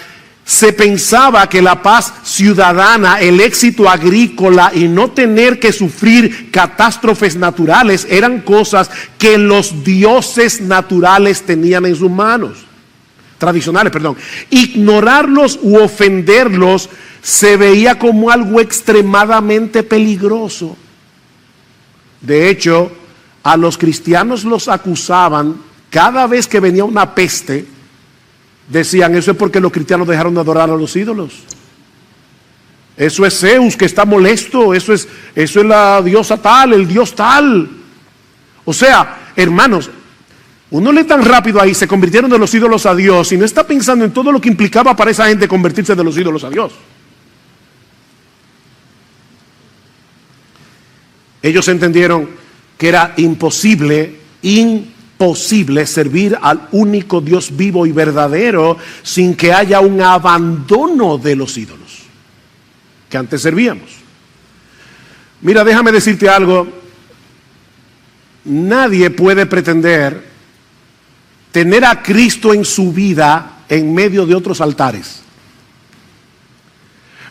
se pensaba que la paz ciudadana, el éxito agrícola y no tener que sufrir catástrofes naturales eran cosas que los dioses naturales tenían en sus manos, tradicionales, perdón. Ignorarlos u ofenderlos se veía como algo extremadamente peligroso. De hecho, a los cristianos los acusaban cada vez que venía una peste. Decían, eso es porque los cristianos dejaron de adorar a los ídolos. Eso es Zeus que está molesto, eso es la diosa tal, el dios tal. O sea, hermanos, uno lee tan rápido ahí, se convirtieron de los ídolos a Dios, y no está pensando en todo lo que implicaba para esa gente convertirse de los ídolos a Dios. Ellos entendieron que era imposible servir al único Dios vivo y verdadero sin que haya un abandono de los ídolos que antes servíamos. Mira, déjame decirte algo. Nadie puede pretender tener a Cristo en su vida en medio de otros altares.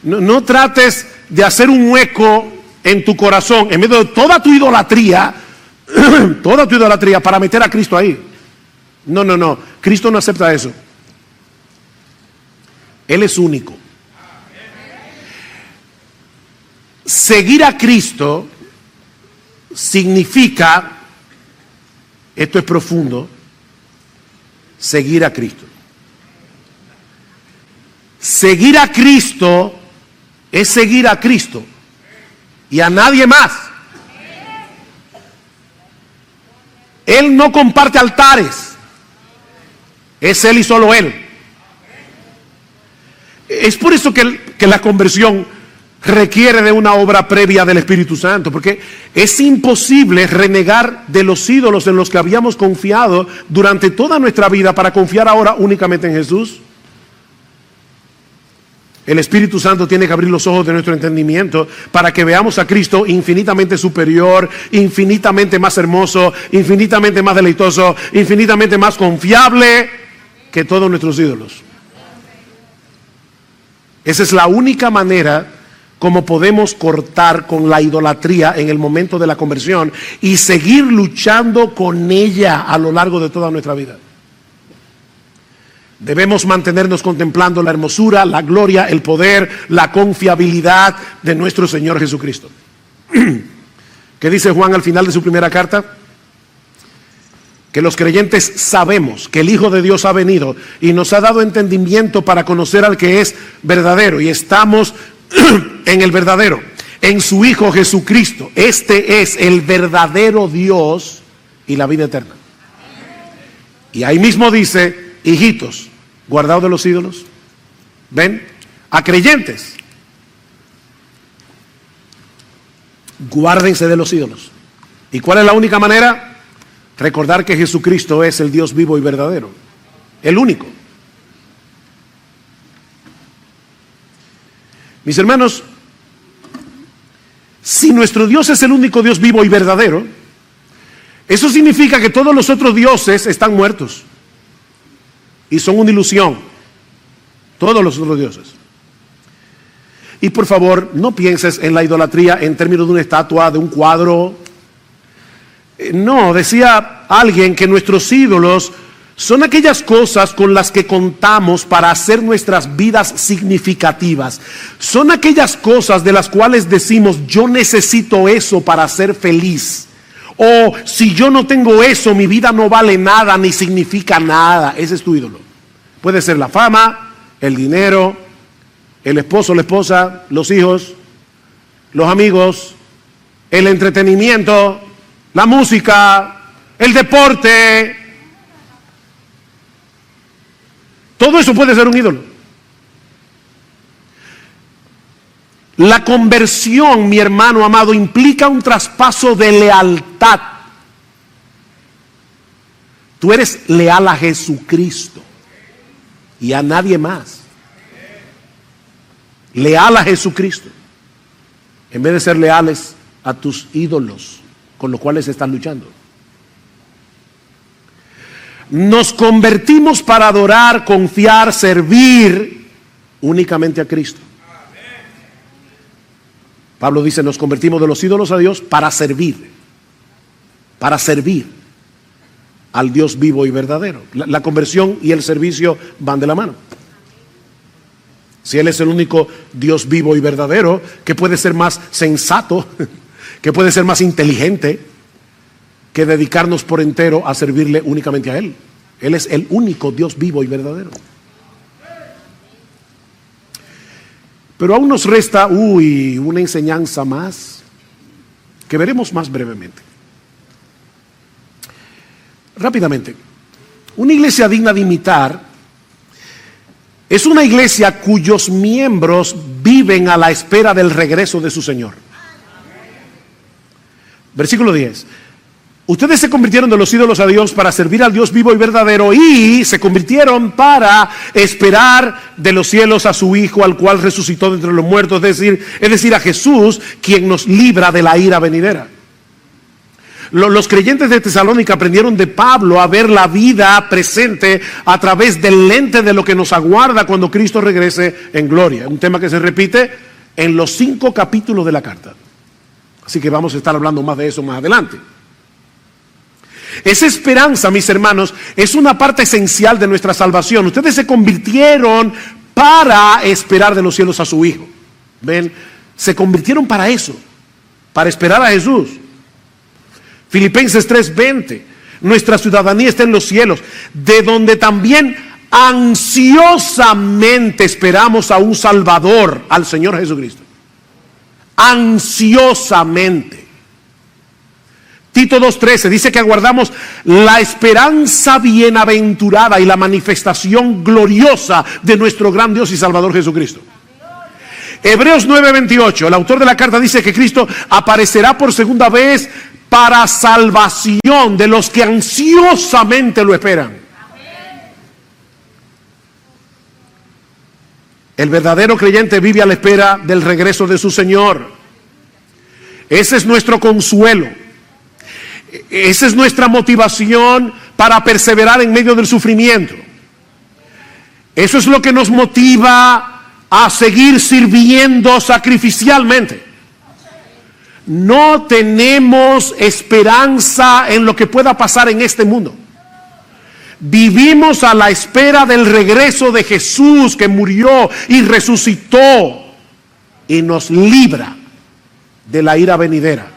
No trates de hacer un hueco en tu corazón, en medio de toda tu idolatría, para meter a Cristo ahí. No. Cristo no acepta eso. Él es único. Seguir a Cristo significa, esto es profundo, seguir a Cristo. Seguir a Cristo es seguir a Cristo y a nadie más. Él no comparte altares, es Él y solo Él. Es por eso que la conversión requiere de una obra previa del Espíritu Santo, porque es imposible renegar de los ídolos en los que habíamos confiado durante toda nuestra vida para confiar ahora únicamente en Jesús. El Espíritu Santo tiene que abrir los ojos de nuestro entendimiento para que veamos a Cristo infinitamente superior, infinitamente más hermoso, infinitamente más deleitoso, infinitamente más confiable que todos nuestros ídolos. Esa es la única manera como podemos cortar con la idolatría en el momento de la conversión y seguir luchando con ella a lo largo de toda nuestra vida. Debemos mantenernos contemplando la hermosura, la gloria, el poder, la confiabilidad de nuestro Señor Jesucristo. ¿Qué dice Juan al final de su primera carta? Que los creyentes sabemos que el Hijo de Dios ha venido y nos ha dado entendimiento para conocer al que es verdadero, y estamos en el verdadero, en su Hijo Jesucristo. Este es el verdadero Dios y la vida eterna. Y ahí mismo dice, hijitos, guardaos de los ídolos. ¿Ven? A creyentes, guárdense de los ídolos. ¿Y cuál es la única manera? Recordar que Jesucristo es el Dios vivo y verdadero, el único. Mis hermanos, si nuestro Dios es el único Dios vivo y verdadero, eso significa que todos los otros dioses están muertos y son una ilusión. Todos los otros dioses. Y por favor, no pienses en la idolatría en términos de una estatua, de un cuadro. No, decía alguien que nuestros ídolos son aquellas cosas con las que contamos para hacer nuestras vidas significativas. Son aquellas cosas de las cuales decimos, yo necesito eso para ser feliz. O si yo no tengo eso, mi vida no vale nada ni significa nada. Ese es tu ídolo. Puede ser la fama, el dinero, el esposo, la esposa, los hijos, los amigos, el entretenimiento, la música, el deporte. Todo eso puede ser un ídolo. La conversión, mi hermano amado, implica un traspaso de lealtad. Tú eres leal a Jesucristo y a nadie más. Leal a Jesucristo, en vez de ser leales a tus ídolos con los cuales estás luchando. Nos convertimos para adorar, confiar, servir únicamente a Cristo. Pablo dice, nos convertimos de los ídolos a Dios para servir al Dios vivo y verdadero. La conversión y el servicio van de la mano. Si Él es el único Dios vivo y verdadero, ¿qué puede ser más sensato? ¿Qué puede ser más inteligente que dedicarnos por entero a servirle únicamente a Él? Él es el único Dios vivo y verdadero. Pero aún nos resta, una enseñanza más que veremos más brevemente. Rápidamente, una iglesia digna de imitar es una iglesia cuyos miembros viven a la espera del regreso de su Señor. Versículo 10. Ustedes se convirtieron de los ídolos a Dios para servir al Dios vivo y verdadero, y se convirtieron para esperar de los cielos a su Hijo, al cual resucitó de entre los muertos, es decir, a Jesús, quien nos libra de la ira venidera. Los creyentes de Tesalónica aprendieron de Pablo a ver la vida presente a través del lente de lo que nos aguarda cuando Cristo regrese en gloria. Un tema que se repite en los 5 capítulos de la carta. Así que vamos a estar hablando más de eso más adelante. Esa esperanza, mis hermanos, es una parte esencial de nuestra salvación. Ustedes se convirtieron para esperar de los cielos a su Hijo. ¿Ven? Se convirtieron para eso, para esperar a Jesús. Filipenses 3:20. Nuestra ciudadanía está en los cielos, de donde también ansiosamente esperamos a un Salvador, al Señor Jesucristo. Ansiosamente. Tito 2:13 dice que aguardamos la esperanza bienaventurada y la manifestación gloriosa de nuestro gran Dios y Salvador Jesucristo. Hebreos 9:28, el autor de la carta dice que Cristo aparecerá por segunda vez para salvación de los que ansiosamente lo esperan. El verdadero creyente vive a la espera del regreso de su Señor. Ese es nuestro consuelo. Esa es nuestra motivación para perseverar en medio del sufrimiento. Eso es lo que nos motiva a seguir sirviendo sacrificialmente. No tenemos esperanza en lo que pueda pasar en este mundo. Vivimos a la espera del regreso de Jesús, que murió y resucitó y nos libra de la ira venidera.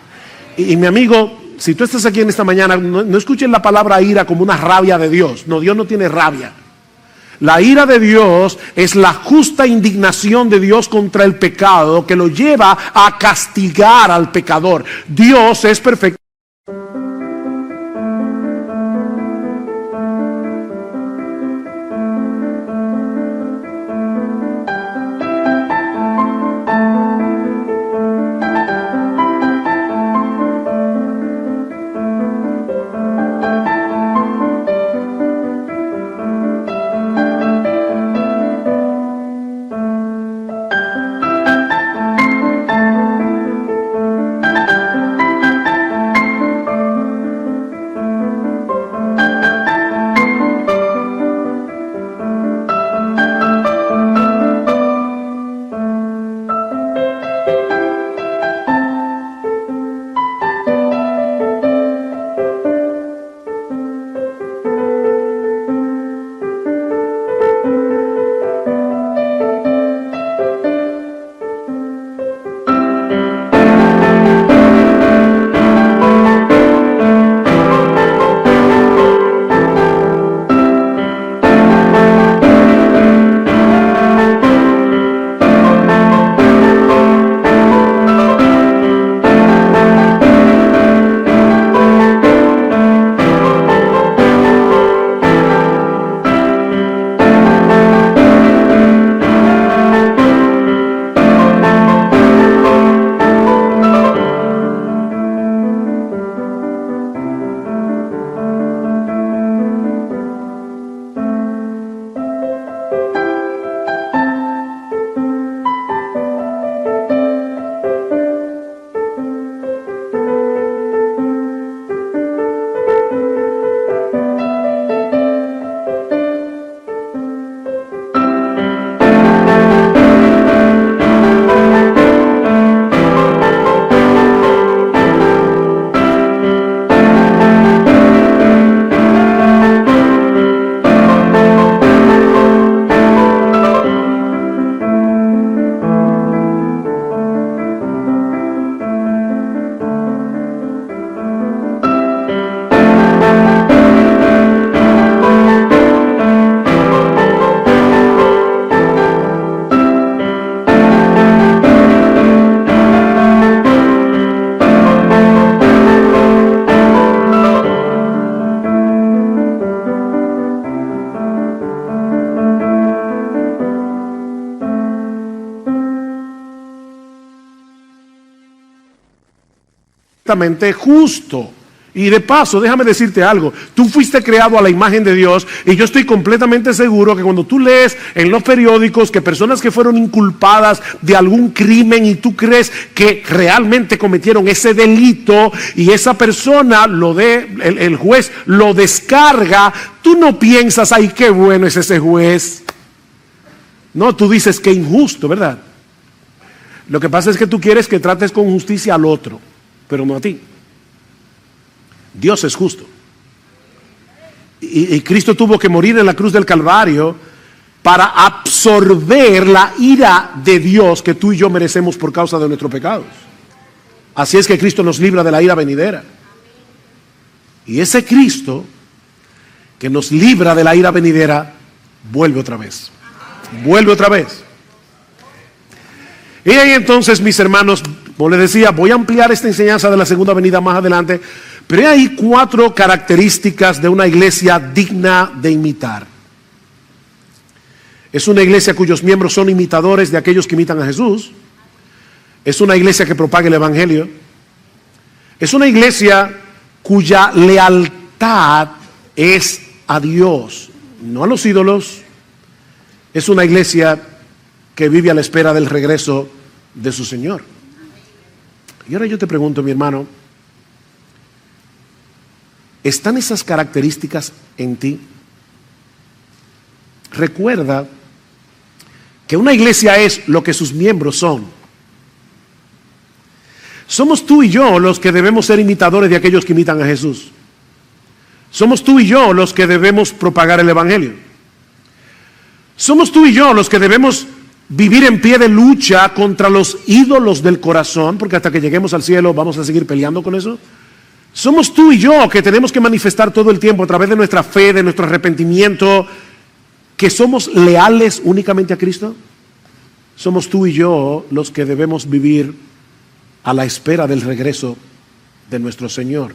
Y mi amigo, si tú estás aquí en esta mañana, no escuches la palabra ira como una rabia de Dios. No, Dios no tiene rabia. La ira de Dios es la justa indignación de Dios contra el pecado, que lo lleva a castigar al pecador. Dios es perfecto. completamente justo. Y de paso, déjame decirte algo, tú fuiste creado a la imagen de Dios y yo estoy completamente seguro que cuando tú lees en los periódicos que personas que fueron inculpadas de algún crimen y tú crees que realmente cometieron ese delito y esa persona el juez lo descarga, tú no piensas, ay, qué bueno es ese juez. No, tú dices que injusto, ¿verdad? Lo que pasa es que tú quieres que trates con justicia al otro, pero no a ti. Dios es justo. Y Cristo tuvo que morir en la cruz del Calvario para absorber la ira de Dios que tú y yo merecemos por causa de nuestros pecados. Así es que Cristo nos libra de la ira venidera. Y ese Cristo que nos libra de la ira venidera vuelve otra vez. Vuelve otra vez. Y ahí entonces, mis hermanos, como les decía, voy a ampliar esta enseñanza de la segunda venida más adelante. Pero hay 4 características de una iglesia digna de imitar. Es una iglesia cuyos miembros son imitadores de aquellos que imitan a Jesús. Es una iglesia que propaga el evangelio. Es una iglesia cuya lealtad es a Dios, no a los ídolos. Es una iglesia que vive a la espera del regreso de su Señor. Y ahora yo te pregunto, mi hermano, ¿están esas características en ti? Recuerda que una iglesia es lo que sus miembros son. Somos tú y yo los que debemos ser imitadores de aquellos que imitan a Jesús. Somos tú y yo los que debemos propagar el evangelio. Somos tú y yo los que debemos vivir en pie de lucha contra los ídolos del corazón, porque hasta que lleguemos al cielo vamos a seguir peleando con eso. Somos tú y yo que tenemos que manifestar todo el tiempo a través de nuestra fe, de nuestro arrepentimiento, que somos leales únicamente a Cristo. Somos tú y yo los que debemos vivir a la espera del regreso de nuestro Señor.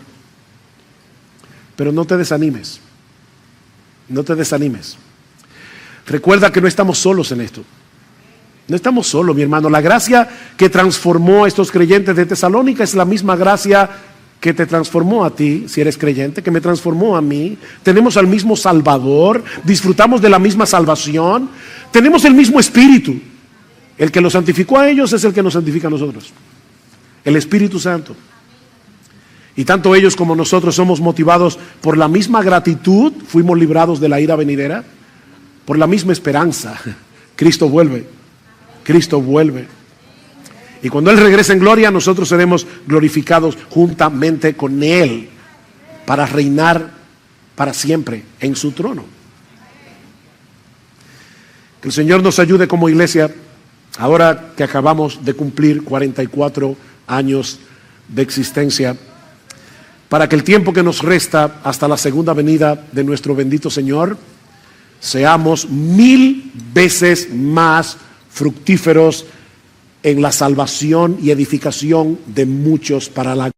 Pero no te desanimes. No te desanimes. Recuerda que no estamos solos en esto. No estamos solos, mi hermano. La gracia que transformó a estos creyentes de Tesalónica es la misma gracia que te transformó a ti, si eres creyente, que me transformó a mí. Tenemos al mismo Salvador, disfrutamos de la misma salvación, tenemos el mismo Espíritu. El que los santificó a ellos es el que nos santifica a nosotros, el Espíritu Santo. Y tanto ellos como nosotros somos motivados por la misma gratitud, fuimos librados de la ira venidera, por la misma esperanza. Cristo vuelve, Cristo vuelve. Y cuando Él regrese en gloria, nosotros seremos glorificados juntamente con Él para reinar para siempre en su trono. Que el Señor nos ayude como iglesia, ahora que acabamos de cumplir 44 años de existencia, para que el tiempo que nos resta hasta la segunda venida de nuestro bendito Señor, seamos 1000 veces más fructíferos en la salvación y edificación de muchos para la